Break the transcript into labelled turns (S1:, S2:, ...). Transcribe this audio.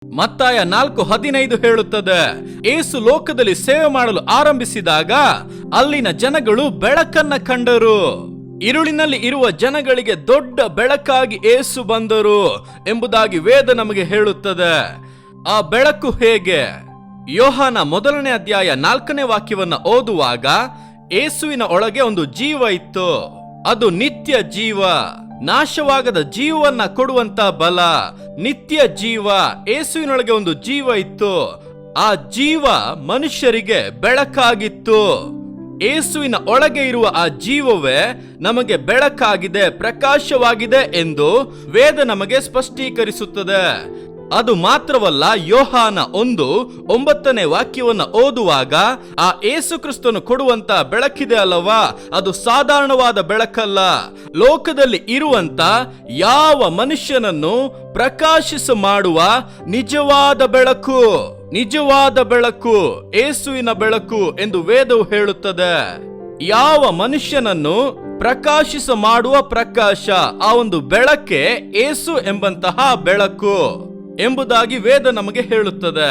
S1: ಮತ್ತಾಯ 4:15 ಹೇಳುತ್ತದೆ, ಯೇಸು ಲೋಕದಲ್ಲಿ ಸೇವೆ ಮಾಡಲು ಆರಂಭಿಸಿದಾಗ ಅಲ್ಲಿನ ಜನಗಳು ಬೆಳಕನ್ನ ಕಂಡರು. ഇരുಳಿನಲ್ಲಿ ಇರುವ ಜನಗಳಿಗೆ ದೊಡ್ಡ ಬೆಳಕಾಗಿ ಯೇಸು ಬಂದರು ಎಂಬುದಾಗಿ ವೇದ ನಮಗೆ ಹೇಳುತ್ತದೆ. ಆ ಬೆಳಕು ಹೇಗೆ? ಯೋಹಾನ 1ನೇ ಅಧ್ಯಾಯ 4ನೇ ವಾಕ್ಯವನ್ನ ಓದುವಾಗ, ಯೇಸುವಿನ ಒಳಗೆ ಒಂದು ಜೀವ ಇತ್ತು, ಅದು ನಿತ್ಯ ಜೀವ, ನಾಶವಾಗದ ಜೀವವನ್ನ ಕೊಡುವಂತ ಬಲ, ನಿತ್ಯ ಜೀವ. ಯೇಸುವಿನೊಳಗೆ ಒಂದು ಜೀವ ಇತ್ತು, ಆ ಜೀವ ಮನುಷ್ಯರಿಗೆ ಬೆಳಕಾಗಿತ್ತು. ಯೇಸುವಿನ ಒಳಗೆ ಇರುವ ಆ ಜೀವವೇ ನಮಗೆ ಬೆಳಕಾಗಿದೆ, ಪ್ರಕಾಶವಾಗಿದೆ ಎಂದು ವೇದ ನಮಗೆ ಸ್ಪಷ್ಟೀಕರಿಸುತ್ತದೆ. ಅದು ಮಾತ್ರವಲ್ಲ, ಯೋಹಾನ 1:9ನೇ ವಾಕ್ಯವನ್ನ ಓದುವಾಗ, ಆ ಯೇಸು ಕ್ರಿಸ್ತನು ಕೊಡುವಂತ ಬೆಳಕಿದೆ ಅಲ್ಲವಾ, ಅದು ಸಾಧಾರಣವಾದ ಬೆಳಕಲ್ಲ, ಲೋಕದಲ್ಲಿ ಇರುವಂತ ಯಾವ ಮನುಷ್ಯನನ್ನು ಪ್ರಕಾಶಿಸ ಮಾಡುವ ನಿಜವಾದ ಬೆಳಕು, ನಿಜವಾದ ಬೆಳಕು, ಯೇಸುವಿನ ಬೆಳಕು ಎಂದು ವೇದವು ಹೇಳುತ್ತದೆ. ಯಾವ ಮನುಷ್ಯನನ್ನು ಪ್ರಕಾಶಿಸ ಮಾಡುವ ಪ್ರಕಾಶ, ಆ ಒಂದು ಬೆಳಕೆ ಯೇಸು ಎಂಬಂತಹ ಬೆಳಕು ಎಂಬುದಾಗಿ ವೇದ ನಮಗೆ ಹೇಳುತ್ತದೆ.